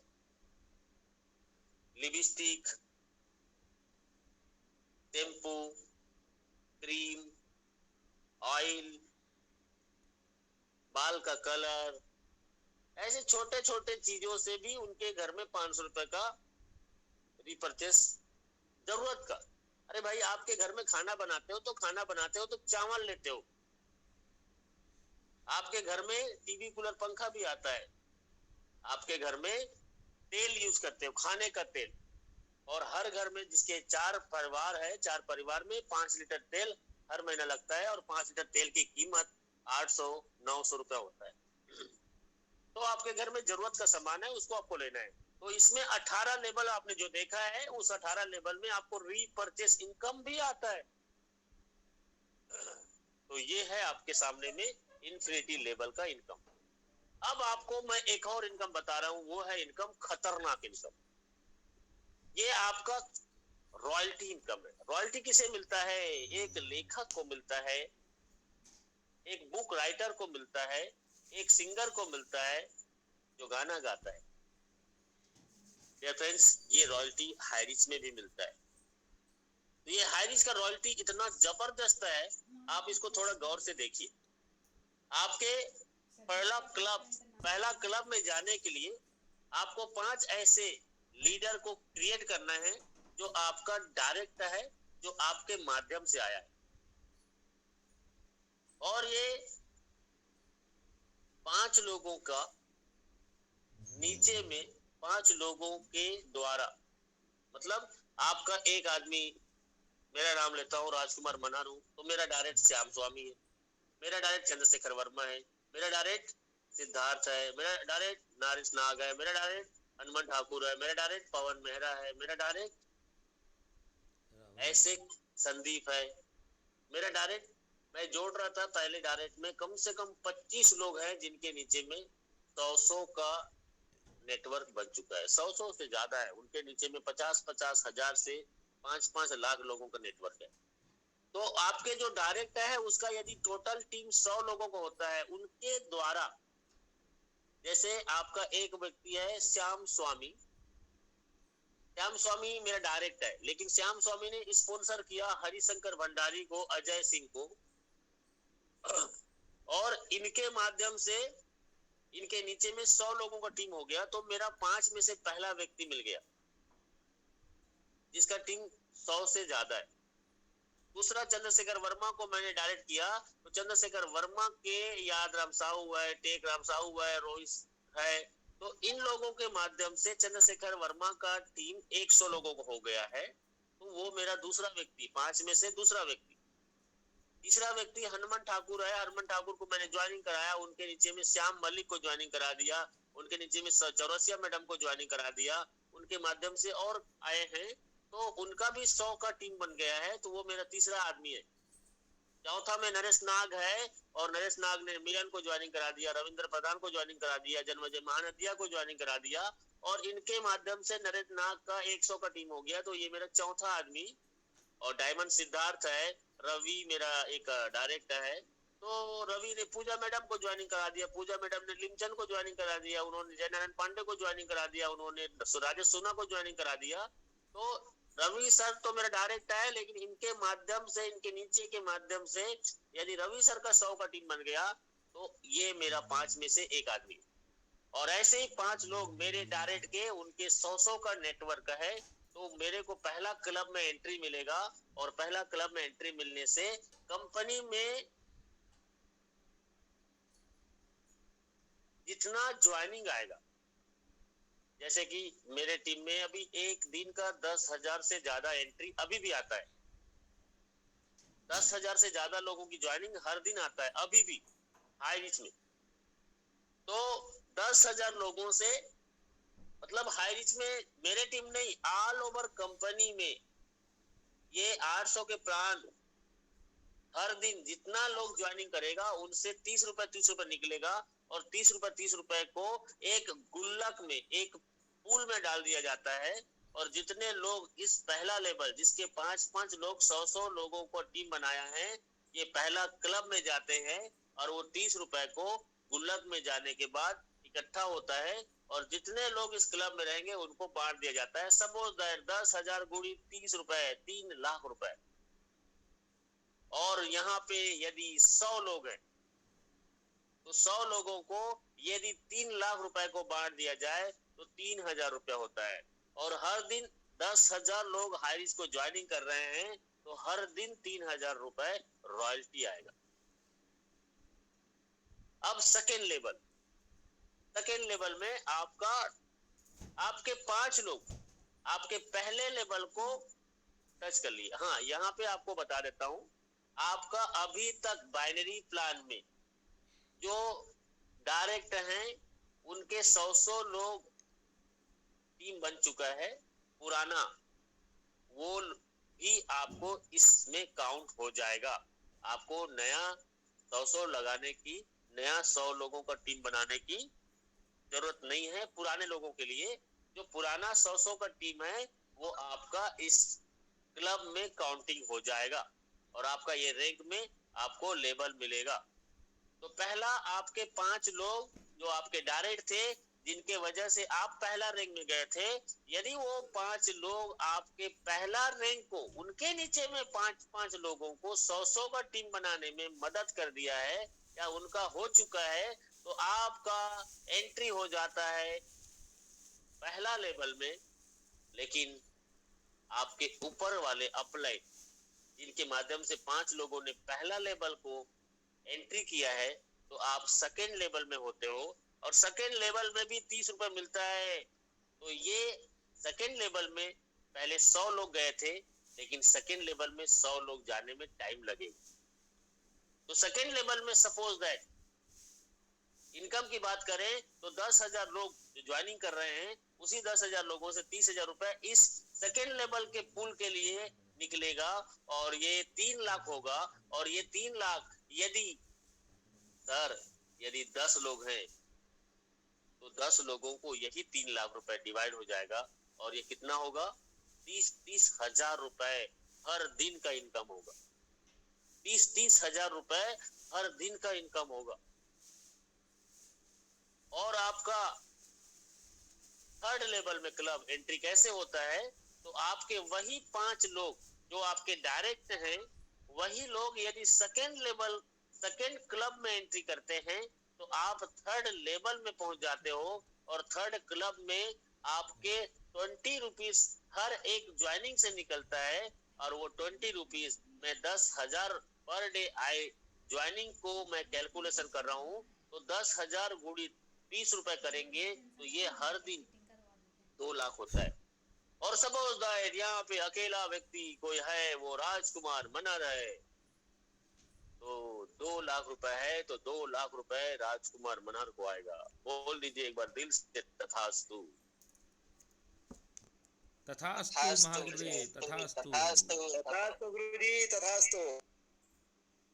लिपस्टिक, शैम्पू, क्रीम, ऑयल, बाल का कलर, ऐसे छोटे छोटे चीजों से भी उनके घर में 500 रुपए का रीपरचेस जरूरत का। अरे भाई, आपके घर में खाना बनाते हो तो चावल लेते हो, आपके घर में टीवी कूलर पंखा भी आता है, आपके घर में तेल यूज करते हो, खाने का तेल, और हर घर में जिसके 4 परिवार है, 4 परिवार में 5 लीटर तेल हर महीना लगता है, और 5 लीटर तेल की कीमत 800-900 रुपया होता है। तो आपके घर में जरूरत का सामान है, उसको आपको लेना है। तो इसमें 18 लेवल आपने जो देखा है, उस 18 लेवल में आपको रीपरचेस इनकम भी आता है। तो ये है आपके सामने में इन्फिनिटी लेवल का इनकम। अब आपको मैं एक और इनकम बता रहा हूं, वो है इनकम खतरनाक इनकम। ये आपका रॉयल्टी इनकम है। रॉयल्टी किसे मिलता है? एक लेखक को मिलता है, एक बुक राइटर को मिलता है, एक सिंगर को मिलता है जो गाना गाता है। डियर फ्रेंड्स, ये रॉयल्टी हाईरिच में भी मिलता है। तो ये हाईरिच का रॉयल्टी इतना जबरदस्त है, आप इसको थोड़ा गौर से देखिए। आपके पहला क्लब में जाने के लिए आपको 5 ऐसे लीडर को क्रिएट करना है जो आपका डायरेक्ट है, जो आपके माध्यम से आया है। और ये 5 लोगों का नीचे में 5 लोगों के द्वारा, मतलब आपका एक आदमी, मेरा नाम लेता हूँ राजकुमार मनारू, तो मेरा डायरेक्ट श्याम स्वामी है, मेरा डायरेक्ट चंद्रशेखर वर्मा है, मेरा डायरेक्ट सिद्धार्थ है, मेरा डायरेक्ट नारिश नाग है, मेरा डायरेक्ट हनुमान ठाकुर है, मेरा डायरेक्ट पवन मेहरा है, मेरा डायरेक्ट ऐसे संदीप है, मेरा डायरेक्ट, मैं जोड़ रहा था पहले डायरेक्ट में कम से कम 25 लोग हैं जिनके नीचे में 100 का नेटवर्क बन चुका है। 100 से ज्यादा है, उनके नीचे में 50-50 हजार से 5-5 लाख लोगों का नेटवर्क है। तो आपके जो डायरेक्ट है उसका यदि टोटल टीम 100 लोगों का होता है, उनके द्वारा, जैसे आपका एक व्यक्ति है श्याम स्वामी, श्याम स्वामी मेरा डायरेक्ट है, लेकिन श्याम स्वामी ने स्पॉन्सर किया हरिशंकर भंडारी को, अजय सिंह को, और इनके माध्यम से इनके नीचे में 100 लोगों का टीम हो गया। तो मेरा 5 में से पहला व्यक्ति मिल गया जिसका टीम 100 से ज्यादा है। दूसरा चंद्रशेखर वर्मा को मैंने डायरेक्ट किया, तो चंद्रशेखर वर्मा के याद राम साहू है, टेक राम साहू है, रोहित है, तो इन लोगों के माध्यम से चंद्रशेखर वर्मा का टीम 100 लोगों को हो गया है। तो वो मेरा दूसरा व्यक्ति, 5 में से दूसरा व्यक्ति। तीसरा व्यक्ति हनुमान ठाकुर है, हनुमान ठाकुर को मैंने ज्वाइनिंग कराया, उनके नीचे में श्याम मलिक को ज्वाइनिंग करा दिया, उनके नीचे में चौरसिया मैडम को ज्वाइनिंग करा दिया, उनके माध्यम से और आए हैं, तो उनका भी 100 का टीम बन गया है। तो वो मेरा तीसरा आदमी है। चौथा में नरेश नाग है, और नरेश नाग ने मिलन को ज्वाइनिंग करा दिया, रविंद्र प्रधान को ज्वाइनिंग करा दिया, जन्मजय महानदिया को ज्वाइनिंग करा दिया, और इनके माध्यम से नरेश नाग का 100 का टीम हो गया। तो ये मेरा चौथा आदमी। और डायमंड सिद्धार्थ है, रवि मेरा एक डायरेक्ट है, तो रवि ने पूजा मैडम को ज्वाइनिंग करा दिया, पूजा मैडम ने लिमचंद को ज्वाइनिंग करा दिया, उन्होंने जयनारायण पांडे को ज्वाइनिंग करा दिया, उन्होंने राजेश सोना को ज्वाइनिंग करा दिया। तो रवि सर तो मेरा डायरेक्ट है, लेकिन इनके माध्यम से, इनके नीचे के माध्यम से यदि रवि सर का 100 का टीम बन गया तो ये मेरा 5 में से एक आदमी। और ऐसे ही 5 लोग मेरे डायरेक्ट के, उनके 100 का नेटवर्क है। तो मेरे को पहला क्लब में एंट्री मिलेगा, और पहला क्लब में एंट्री मिलने से कंपनी में जितना ज्वाइनिंग आएगा, जैसे कि मेरे टीम में अभी एक दिन का 10,000 से ज्यादा एंट्री अभी भी आता है, 10,000 से ज्यादा लोगों की ज्वाइनिंग हर दिन आता है अभी भी हाई रिच में। तो 10,000 लोगों से मतलब हाई रिच में मेरे टीम नहीं, ऑल ओवर कंपनी में ये 800 के प्लान हर दिन जितना लोग ज्वाइनिंग करेगा उनसे 30 रुपए निकलेगा, और 30 रुपए को एक गुल्लक में, एक पूल में डाल दिया जाता है। और जितने लोग इस पहला लेवल, जिसके 5-5 लोग 100-100 लोगों को टीम बनाया है, ये पहला क्लब में जाते हैं, और वो 30 रुपए को गुल्लक में जाने के बाद इकट्ठा होता है, और जितने लोग इस क्लब में रहेंगे उनको बांट दिया जाता है। सपोज दैट 10,000 गुणी 30 रुपए, 3 लाख रुपए। और यहाँ पे यदि 100 लोग हैं तो 100 लोगों को यदि 3 लाख रुपए को बांट दिया जाए तो 3,000 रुपया होता है। और हर दिन 10,000 लोग हाईरिच को ज्वाइनिंग कर रहे हैं तो हर दिन 3,000 रुपए रॉयल्टी आएगा। अब सेकेंड लेवल में आपके 5 लोग आपके पहले लेवल को टच कर लिए। हाँ, यहाँ पे आपको बता देता हूं, आपका अभी तक बाइनरी प्लान में जो डायरेक्ट हैं उनके 100-100 लोग टीम बन चुका है पुराना, वो भी आपको इसमें काउंट हो जाएगा। आपको नया 100-100 लगाने की, नया 100 लोगों का टीम बनाने की जरूरत नहीं है। पुराने लोगों के लिए जो पुराना 100-100 का टीम है वो आपका इस क्लब में काउंटिंग हो जाएगा, और आपका ये रैंक में आपको लेवल मिलेगा। तो पहला आपके 5 लोग जो आपके डायरेक्ट थे, जिनके वजह से आप पहला रैंक में गए थे, यदि वो 5 लोग आपके पहला रैंक को, उनके नीचे में 5-5 लोगों को 100-100 का टीम बनाने में मदद कर दिया है या उनका हो चुका है, तो आपका एंट्री हो जाता है पहला लेवल में। लेकिन आपके ऊपर वाले अपलाइन, जिनके माध्यम से 5 लोगों ने पहला लेवल को एंट्री किया है, तो आप सेकेंड लेवल में होते हो, और सेकेंड लेवल में भी 30 रुपए मिलता है। तो ये सेकेंड लेवल में पहले 100 लोग गए थे, लेकिन सेकेंड लेवल में 100 लोग जाने में टाइम लगेगा। तो सेकेंड लेवल में सपोज दैट इनकम की बात करें तो 10,000 लोग जो ज्वाइनिंग कर रहे हैं, उसी 10,000 लोगों से 30,000 रुपए इस सेकेंड लेवल के पूल के लिए निकलेगा, और ये 3 लाख होगा। और ये 3 लाख यदि 10 लोग हैं तो 10 लोगों को यही 3 लाख रुपए डिवाइड हो जाएगा, और ये कितना होगा, 30 हजार रुपए हर दिन का इनकम होगा। 30 हजार रुपए हर दिन का इनकम होगा। और आपका थर्ड लेवल में क्लब एंट्री कैसे होता है, तो आपके वही 5 लोग जो आपके डायरेक्ट हैं, वही लोग यदि सेकेंड क्लब में एंट्री करते हैं तो आप थर्ड लेवल में पहुंच जाते हो। और थर्ड क्लब में आपके 20 रुपीज हर एक ज्वाइनिंग से निकलता है, और वो 20 रुपीज में 10,000 पर डे आए ज्वाइनिंग को मैं कैलकुलेशन कर रहा हूँ, तो 10,000 गुणी 30 रुपए करेंगे तो ये हर दिन 2 लाख होता है। और सपोज दैट यहाँ पे अकेला व्यक्ति कोई है, वो राजकुमार मनर है, तो 2 लाख रुपए है, तो 2 लाख रुपए राजकुमार मनर को आएगा। बोल दीजिए एक बार दिल से, तथास्तु। तथास्तु महागुरुजी, तथास्तु। तथास्तु गुरुजी, तथास्तु।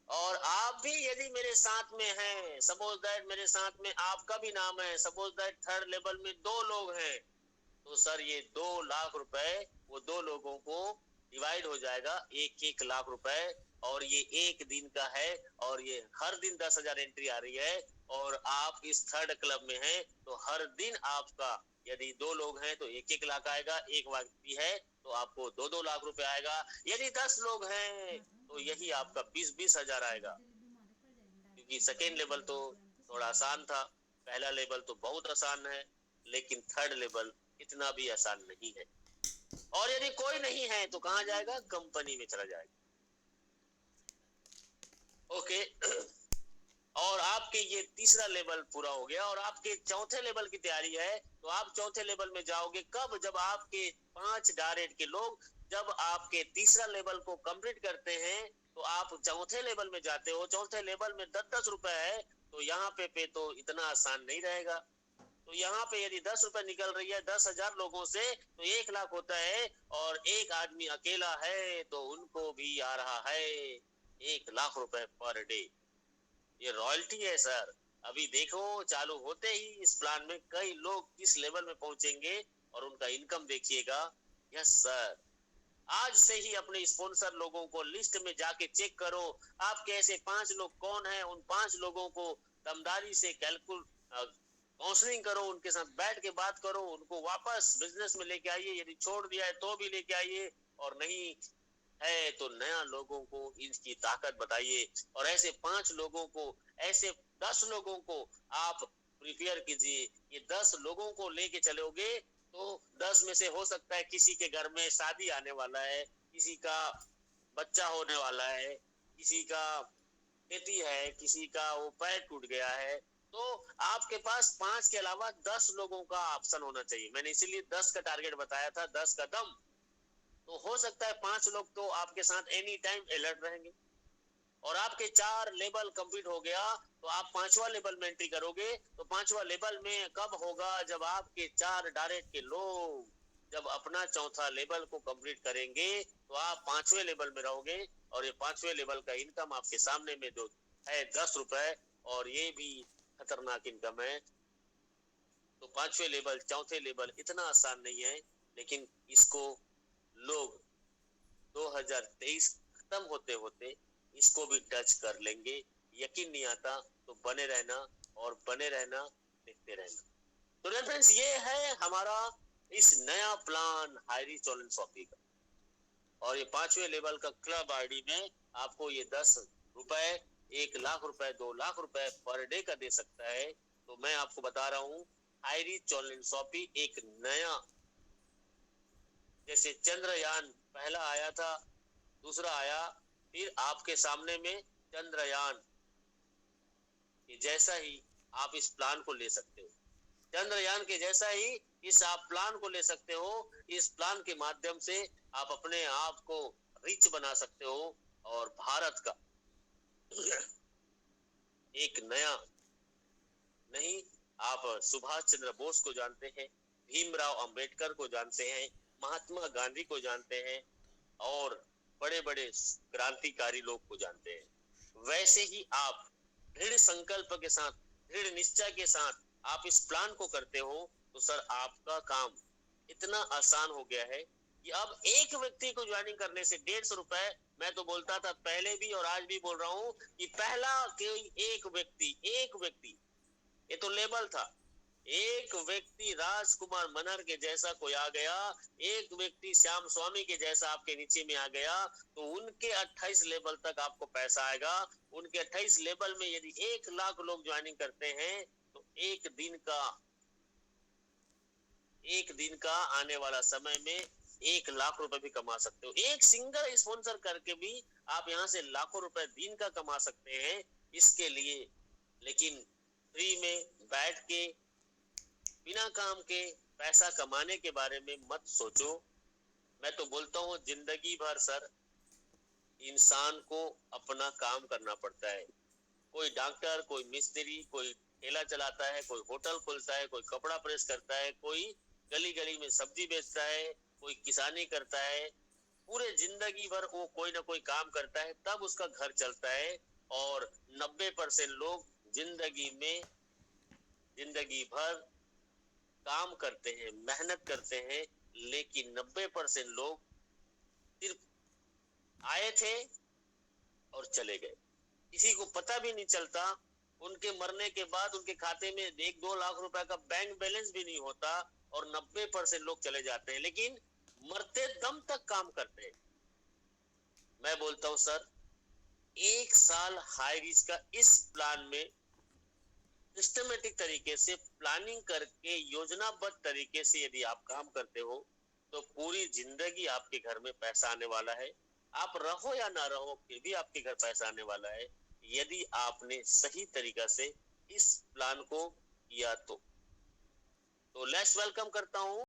और आप भी यदि मेरे साथ में हैं, सपोज दैट मेरे साथ में आपका भी नाम है, सपोज दैट थर्ड लेवल में 2 लोग हैं, तो सर ये 2 लाख रुपए वो 2 लोगों को डिवाइड हो जाएगा 1-1 लाख रुपए। और ये एक दिन का है, और ये हर दिन 10,000 एंट्री आ रही है। और आप इस थर्ड क्लब में हैं तो हर दिन आपका यदि 2 लोग हैं तो 1-1 लाख आएगा, एक व्यक्ति है तो आपको 2-2 लाख रुपए आएगा। यदि 10 लोग हैं तो यही आपका 20-20 हजार आएगा। क्योंकि सेकेंड लेवल तो थोड़ा आसान था, पहला लेवल तो बहुत आसान है, लेकिन थर्ड लेवल इतना भी आसान नहीं है। और यदि कोई नहीं है तो कहां जाएगा, कंपनी में चला जाएगा। ओके। और आपके आपके ये तीसरा लेवल पूरा हो गया और आपके चौथे लेवल की तैयारी है, तो आप चौथे लेवल में जाओगे कब? जब आपके 5 डायरेक्ट के लोग जब आपके तीसरा लेवल को कंप्लीट करते हैं तो आप चौथे लेवल में जाते हो। चौथे लेवल में 10-10 रुपए है, तो यहाँ पे तो इतना आसान नहीं रहेगा। तो यहाँ पे यदि 10 रुपए निकल रही है 10,000 लोगों से तो 1 लाख होता है, और एक आदमी अकेला है तो उनको भी आ रहा है 1 लाख रुपए पर डे। ये रॉयल्टी है सर। अभी देखो चालू होते ही इस प्लान में कई लोग किस लेवल में पहुंचेंगे और उनका इनकम देखिएगा। यस सर, आज से ही अपने स्पॉन्सर लोगों को लिस्ट में जाके चेक करो, आपके ऐसे 5 लोग कौन है। उन 5 लोगों को दमदारी से काउंसलिंग करो, उनके साथ बैठ के बात करो, उनको वापस बिजनेस में लेके आइए। यदि छोड़ दिया है तो भी लेके आइए, और नहीं है तो नया लोगों को इसकी ताकत बताइए। और ऐसे 5 लोगों को, ऐसे 10 लोगों को आप प्रिपेयर कीजिए। ये 10 लोगों को लेके चलोगे तो 10 में से हो सकता है किसी के घर में शादी आने वाला है, किसी का बच्चा होने वाला है, किसी का खेती है, किसी का वो पैर टूट गया है। तो आपके पास 5 के अलावा 10 लोगों का ऑप्शन होना चाहिए। मैंने इसीलिए 10 का टारगेट बताया था, 10 कदम। तो हो सकता है 5 लोग तो आपके साथ एनी टाइम अलर्ट रहेंगे। और आपके 4 लेवल कंप्लीट हो गया तो आप 5वां लेवल में एंट्री करोगे। तो 5वां लेवल में कब होगा? जब आपके 4 डायरेक्ट के लोग जब अपना चौथा लेवल को कंप्लीट करेंगे तो आप 5वें लेवल में रहोगे। और ये 5वें लेवल का इनकम आपके सामने में जो है 10 रुपए, और ये भी खतरनाक इनकम है। तो 5वें लेवल, चौथे लेवल इतना आसान नहीं है, लेकिन इसको लोग 2023 खत्म होते होते इसको भी टच कर लेंगे। यकीन नहीं आता तो बने रहना, और बने रहना, देखते रहना। तो फ्रेंड्स, ये है हमारा इस नया प्लान हायरी चैलेंज शॉपी का। और ये 5वें लेवल का क्लब आईडी में आपको ये 10 रुपए, 1 लाख रुपए, 2 लाख रुपए पर डे का दे सकता है। तो मैं आपको बता रहा हूँ, हायरी चैलेंज शॉपी एक नया, जैसे चंद्रयान पहला आया था, दूसरा आया, फिर आपके सामने में चंद्रयान के जैसा ही आप इस प्लान को ले सकते हो। चंद्रयान के जैसा ही इस आप प्लान को ले सकते हो। इस प्लान के माध्यम से आप अपने आप को रिच बना सकते हो, और भारत का एक नया, नहीं, आप सुभाष चंद्र बोस को जानते हैं, भीमराव अंबेडकर को जानते हैं, महात्मा गांधी को जानते हैं, और बड़े बड़े क्रांतिकारी लोग को जानते हैं। वैसे ही आप दृढ़ संकल्प के साथ, दृढ़ निश्चय के साथ आप इस प्लान को करते हो तो सर आपका काम इतना आसान हो गया है कि अब एक व्यक्ति को ज्वाइनिंग करने से 150 रुपए, मैं तो बोलता था पहले भी और आज भी बोल रहा हूं कि पहला कोई एक व्यक्ति, ये तो लेवल था, एक व्यक्ति राजकुमार मनहर के जैसा कोई आ गया, एक व्यक्ति श्याम स्वामी के जैसा आपके नीचे में आ गया, तो उनके 28 लेवल तक आपको पैसा आएगा। उनके 28 लेवल में यदि 1 लाख लोग ज्वाइनिंग करते हैं तो एक दिन का आने वाला समय में 1 लाख रुपए भी कमा सकते हो। एक सिंगल स्पॉन्सर करके भी आप यहाँ से लाखों रुपए दिन का कमा सकते हैं। इसके लिए लेकिन फ्री में बैठ के बिना काम के पैसा कमाने के बारे में मत सोचो। मैं तो बोलता हूँ जिंदगी भर सर इंसान को अपना काम करना पड़ता है। कोई डॉक्टर, कोई मिस्त्री, कोई ठेला चलाता है, कोई होटल खोलता है, कोई कपड़ा प्रेस करता है, कोई गली गली में सब्जी बेचता है, कोई किसानी करता है। पूरे जिंदगी भर वो कोई ना कोई काम करता है, तब उसका घर चलता है। और 90% लोग जिंदगी भर काम करते हैं, मेहनत करते हैं, लेकिन 90% लोग सिर्फ आए थे और चले गए। किसी को पता भी नहीं चलता, उनके मरने के बाद उनके खाते में 1-2 लाख रुपए का बैंक बैलेंस भी नहीं होता, और 90% लोग चले जाते हैं, लेकिन मरते दम तक काम करते हैं। मैं बोलता हूं सर, 1 साल हाई रिस्क का इस प्लान में सिस्टमेटिक तरीके से प्लानिंग करके योजनाबद्ध तरीके से यदि आप काम करते हो तो पूरी जिंदगी आपके घर में पैसा आने वाला है। आप रहो या ना रहो फिर भी आपके घर पैसा आने वाला है। यदि आपने सही तरीका से इस प्लान को किया तो लेट्स वेलकम करता हूं